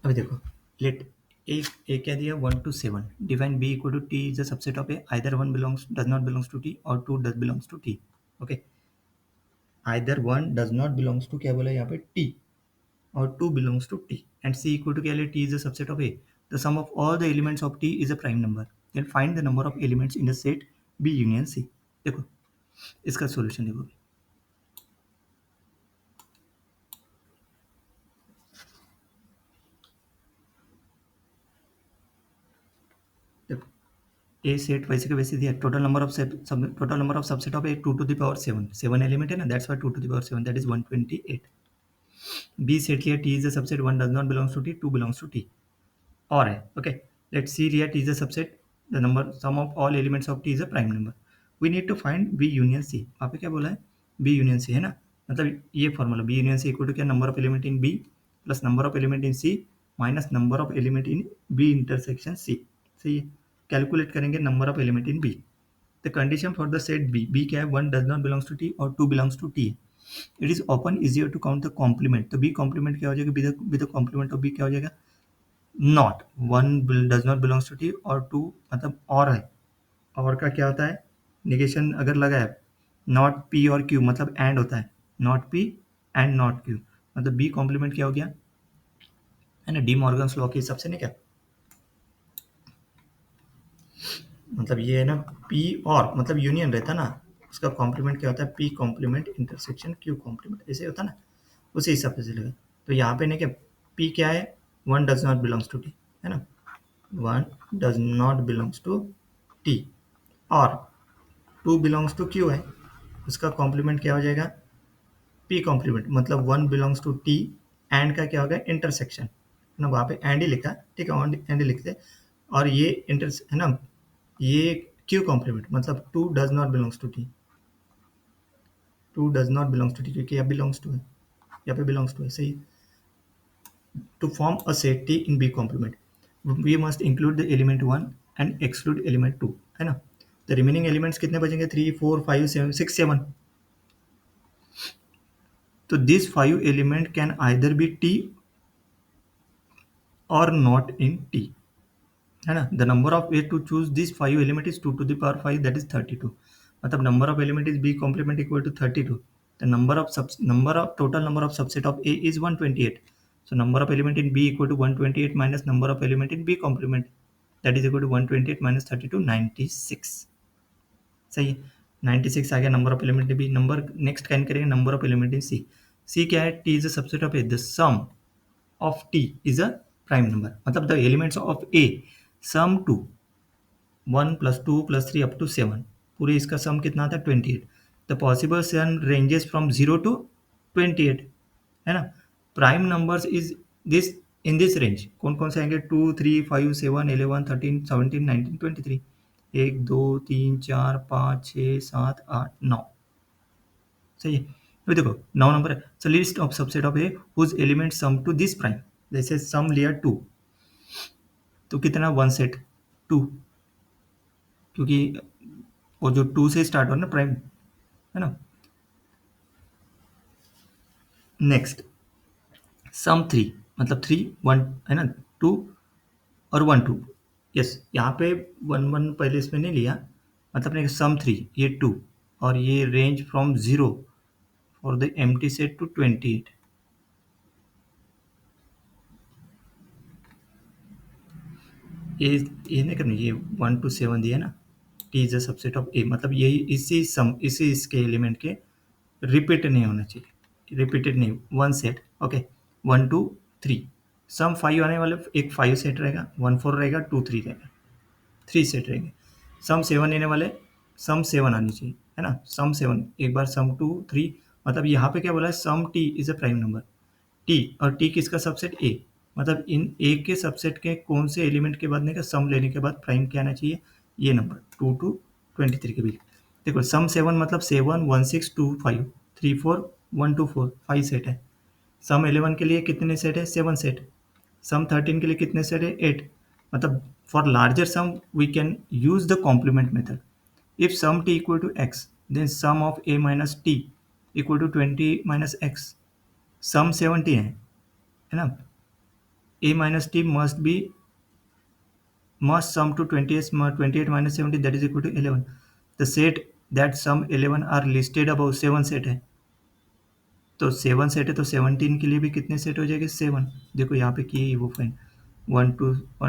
अभी देखो, लेट ए क्या दिया 1 to 7, define B equal to T is a subset of A, either 1 belongs does not belongs to T और 2 does belongs to T. Okay, either 1 does not belongs to क्या बोला यहाँ पे T or 2 belongs to T, and C equal to क्या ले, T is a subset of A. The sum of all the elements of T is a prime number. Then find the number of elements in the set B union C. देखो इसका solution देखो, देखो ए set वैसे के वैसे दिया, total number of subset of A 2 to the power 7, 7 element है ना, that's why 2 to the power 7, that is 128. B set लिया, T is a subset, 1 does not belongs to T, 2 belongs to T और है। Okay, let see लिया, T is a subset, the number sum of all elements of T is a prime number. We need to find B union C. वहाँ पे क्या बोला है, B union सी है ना, मतलब ये formula B union C equal to क्या, number of element in B plus number of element in C minus number of element in B intersection C. सही है, कैलकुलेट करेंगे number of element in B. The condition for the set B, B क्या है, 1 does not belongs to T और 2 belongs to T. It is open easier to count the complement, तो B complement क्या हो जाएगा, B the complement of B क्या हो जाएगा, not, 1 does not belongs to T और 2 मतलब और है, और का क्या होता है, निगेशन अगर लगा है, नॉट पी और क्यू मतलब एंड होता है, not P and not Q, मतलब बी कॉम्प्लीमेंट क्या हो गया, है ना, डी मॉर्गन्स लॉ के हिसाब से नहीं क्या, मतलब ये है ना, पी और मतलब यूनियन रहता ना, उसका कॉम्प्लीमेंट क्या होता है, P complement intersection Q complement, ऐसे होता ना, उसी हिसाब से चलेगा। तो यहाँ पे नहीं क्या, पी क्या है, 1 does not belongs to T, है ना, 1 does not belongs to T और 2 बिलोंग्स टू क्यू है, उसका कॉम्प्लीमेंट क्या हो जाएगा, पी कॉम्प्लीमेंट, मतलब 1 बिलोंग्स टू टी एंड का क्या होगा, इंटरसेक्शन है ना, वहाँ पे एंड ही लिखा, ठीक है, एंड ही लिखते, और ये इंटर है ना, ये क्यू कॉम्प्लीमेंट मतलब 2 does not belongs to T, 2 does not belongs to T क्योंकि यहाँ बिलोंग्स टू है, यहाँ पे बिलोंग्स टू है, सही। To form a set T in B complement we must include the element 1 and exclude element 2, है ना। द रिमेनिंग एलिमेंट्स कितने बचेंगे, 3 4 5 7 6 7, तो this 5 element can either be T और नॉट इन टी, है ना। The number of way to choose this 5 element is 2 to the power 5, that is 32, मतलब number of element is B complement equal to 32, the number of total number of subset of A is 128, so number of element in b equal to 128 minus number of element in b complement, that is equal to 128 minus 32 96, सही है। 96 आ गया number of element B. Number next can करेंगे number of element in C. C क्या है, T is a subset of A, the sum of T is a prime number, मतलब the elements of A sum to 1 plus 2 plus 3 up to 7, पूरे इसका sum कितना आता है 28। The possible sum ranges from 0 to 28, है ना। Prime numbers is this in this range कौन कौन से आएंगे, 2 3 5 7 11 13 17 19 23, 1 2 3 4 5 6 7 8 9, सही है। अभी देखो 9 नंबर है, so list of subset of A whose element sum to this prime, जैसे सम लिया 2, तो कितना 1 सेट 2, क्योंकि वो जो 2 से स्टार्ट हो ना प्राइम, है ना। नेक्स्ट सम 3, मतलब 3 1 है ना, 2 और 1 2, यस, यहाँ पे 1 1 पहले इसमें नहीं लिया, मतलब नहीं, सम 3 ये 2 और ये range from 0 for the empty set to 28, ये नहीं करना, ये 1 to 7 दिया ना, T is a subset of A, मतलब यही इसी इसके एलिमेंट के रिपीट नहीं होना चाहिए, रिपीटेड नहीं, 1 सेट। ओके, 1 2 3, सम 5 आने वाले एक 5 सेट रहेगा, 1 4 रहेगा, 2 3 रहेगा, 3 सेट रहेंगे। सम 7 आने वाले, सम 7 आनी चाहिए, है ना, सम 7 एक बार, सम 2 3, मतलब यहाँ पे क्या बोला है, sum T is a prime number, T और टी किसका सबसेट ए, मतलब इन ए के सबसेट के कौन से एलिमेंट के बाद का सम लेने के बाद प्राइम क्या आना चाहिए, ये नंबर 2 to 23 के बीच। देखो सम 7 मतलब 7 1 6 2 5 3 4 1 2 4 5 सेट है। सम 11 के लिए कितने सेट है, 7 सेट। सम 13 के लिए कितने सेट है, 8, मतलब for larger sum we can use the complement method. If sum T equal to X, then sum of A minus T equal to 20 minus X, sum 70 है ना। A minus t must sum to 28 minus 70 that is equal to 11. The set that sum 11 are listed above 7 set है, तो 7 set है तो 17 के लिए भी कितने सेट हो जाएंगे 7. देखो यहाँ पे किए वो फाइन 1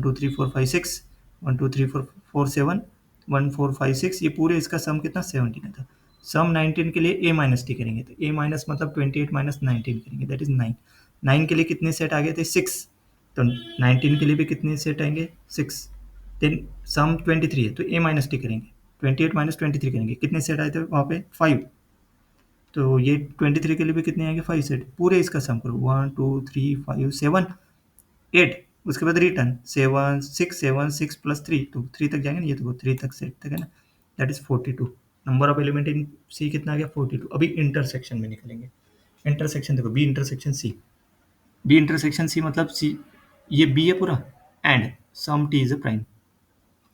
2 3 4 5 6 1 2 3 4 4 7 1 4 5 6 ये पूरे इसका सम कितना 17 था. सम 19 के लिए ए माइनस टी करेंगे तो ए माइनस मतलब 28 माइनस 19 करेंगे दैट इज 9. 9 के लिए कितने सेट आ गए थे 6, तो 19 के लिए भी कितने सेट आएंगे 6. देन सम 23 है तो ए माइनस टी करेंगे 28 माइनस 23 करेंगे कितने सेट आए थे वहाँ पे 5, तो ये 23 के लिए भी कितने आएंगे 5 सेट. पूरे इसका सम करो 1 2 3 5 7 8, उसके बाद रिटर्न 7 6 प्लस 3 तो 3 तक जाएंगे ना, ये तो 3 तक सेट तक है ना, that is 42. Number of element in C कितना आ गया 42. अभी इंटरसेक्शन में निकलेंगे. इंटरसेक्शन देखो B intersection C. B intersection C मतलब सी ये बी है पूरा and some T is a prime.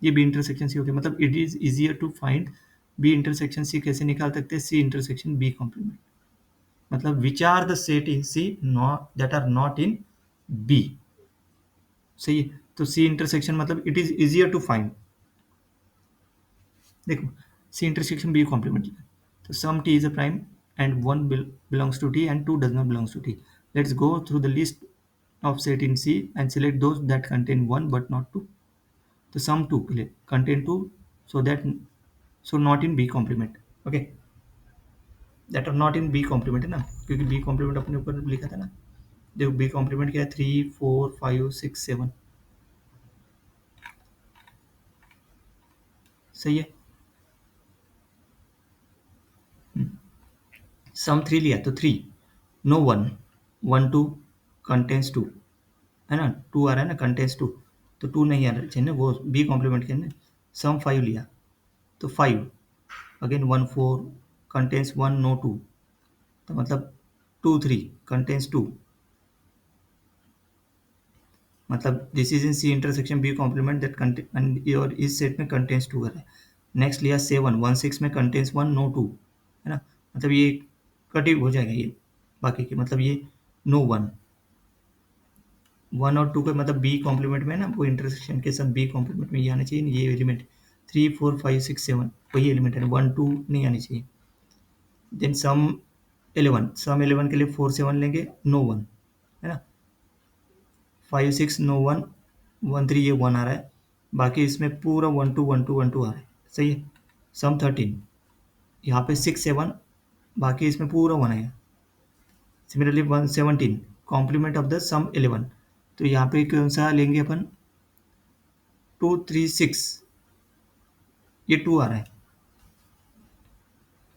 ये बी इंटरसेक्शन सी हो गया. मतलब it is easier to find B intersection C कैसे निकाल सकते हैं सी इंटरसेक्शन बी कॉम्प्लीमेंट. मतलब which are the set in C not that are not in B. सही है. तो सी इंटरसेक्शन मतलब it is easier to find. देखो सी इंटरसेक्शन बी कॉम्प्लीमेंट तो sum T is a prime and one belongs to T and two does not belongs to T. Let's go through the list of set in C and select those that contain one but not two. तो sum two के लिए contain two so that so not in B complement. Okay that are not in B complement है ना, क्योंकि B complement अपने ऊपर लिखा था ना. देखो बी कॉम्प्लीमेंट क्या है 3 4 5 6 7. सही है. सम 3 लिया तो 3 नो 1 1 2 कंटेंस 2 है ना, 2 आ रहा है ना कंटेंस 2, तो 2 नहीं आ रहा चाहिए ना वो बी कॉम्प्लीमेंट के अंदर. सम 5 लिया तो 5 अगेन 1 4 कंटेंस 1 नो 2, तो मतलब 2 3 कंटेंस 2. मतलब this is in C intersection B complement that contain और इस सेट में कंटेंस 2 है. नेक्स्ट लिया 7 1 6 में कंटेंस 1 नो 2 है ना, मतलब ये कटिंग हो जाएगा ये बाकी के, मतलब ये नो 1 1 और 2 का मतलब बी कॉम्प्लीमेंट में ना वो इंटरसेक्शन के साथ बी कॉम्प्लीमेंट में ये आना चाहिए ये एलिमेंट 3 4 5 6 7 वही एलिमेंट है 1 2 नहीं आनी चाहिए. देन सम 11 के लिए 4 7 लेंगे नो 1 है ना, 5 6 नो 1 1 3 ये 1 आ रहा है, बाकी इसमें पूरा 1 2 1 2 1 2 आ रहा है. सही है. सम 13 यहाँ पे 6 7 बाकी इसमें पूरा 1 आएगा. सिमिलरली 1 17 कॉम्प्लीमेंट ऑफ द सम 11 तो यहाँ पे कौन सा लेंगे अपन 2 3 6 ये 2 आ रहा है.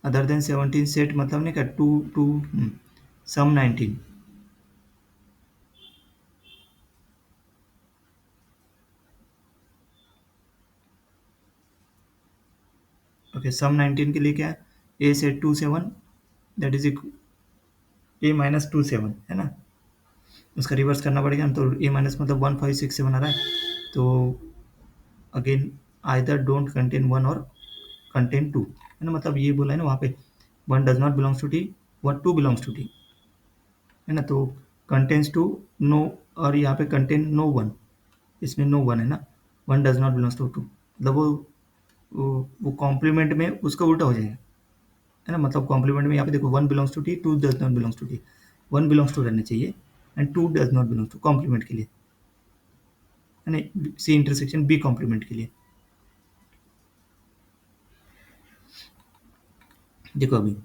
अदर देन 17 सेट मतलब नहीं क्या 2 2 सम 19 ओके सम 19 के लिए क्या है A set 2 7 that is A minus 2 7 है ना, उसका रिवर्स करना पड़ेगा ना, तो ए माइनस मतलब 1 5 6 7 आ रहा है, तो अगेन आइदर डोंट कंटेन 1 और कंटेन 2 है ना, मतलब ये बोला है ना वहाँ पे 1 does not belongs to T 1 2 belongs to T है ना, तो कंटेन्स 2 नो और यहाँ पे कंटेन नो 1 इसमें नो 1 है ना, 1 डज नॉट बिलोंग्स टू 2 मतलब वो कॉम्प्लीमेंट में उसका उल्टा हो जाएगा है ना, मतलब कॉम्प्लीमेंट में यहाँ पे देखो 1 belongs to T 2 does not belongs to T 1 belongs to रहना चाहिए and 2 does not belongs to complement के लिए है ना, सी इंटरसेक्शन बी कॉम्प्लीमेंट के लिए. देखो अभी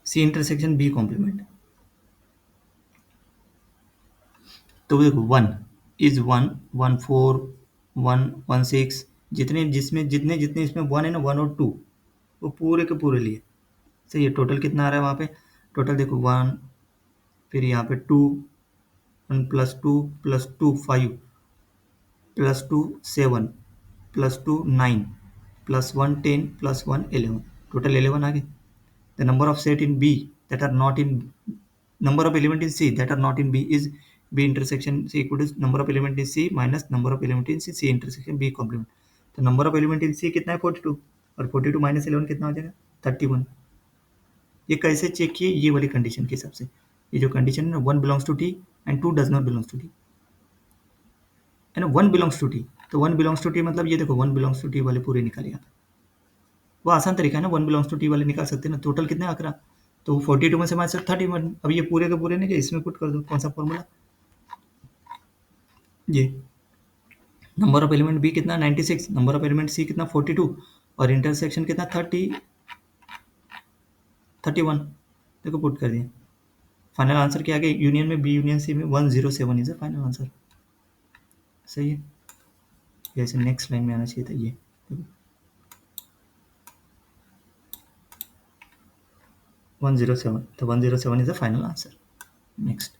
सी इंटरसेक्शन बी कॉम्प्लीमेंट तो देखो 1 इज 1 1 4 1 1 6 जितने जिसमें जितने जितने इसमें 1 है ना 1 और 2 वो पूरे के पूरे लिए. सही है. टोटल कितना आ रहा है वहाँ पे टोटल देखो 1 फिर यहाँ पे 2 1 plus two 5 plus 2 7 plus 2 9 plus 1 10 plus 1 11 total 11 आ गए. The number of set in B that are not in number of element in C that are not in B is B intersection C equal to number of element in C minus number of element in C C intersection B complement. तो number of element in C कितना है 42 और 42 minus 11 कितना हो जाएगा 31. ये कैसे check किए ये वाली कंडीशन के हिसाब से, ये जो कंडीशन है ना 1 belongs to T and 2 does not belongs to T, है ना. 1 बिलोंग्स टू टी, तो 1 बिलोंग्स टू टी मतलब ये देखो 1 बिलोंग्स टू टी वाले पूरे निकाले यहाँ पे. वो आसान तरीका है ना, 1 बिलोंग्स टू टी वाले निकाल सकते हैं ना. टोटल कितने आंकड़ा, तो 42 में से माइनस 31. अब ये पूरे के पूरे नहीं गए, इसमें पुट कर दो. कौन सा फॉर्मूला, ये नंबर ऑफ एलिमेंट बी कितना 96, नंबर ऑफ एलिमेंट सी कितना 42, और इंटरसेक्शन कितना 31. देखो पुट कर दिया. फाइनल आंसर क्या आ गया, यूनियन में बी यूनियन सी में 107 इज द फाइनल आंसर. सही है. जैसे नेक्स्ट लाइन में आना चाहिए था ये. देखो 107, तो 107 is the final answer. Next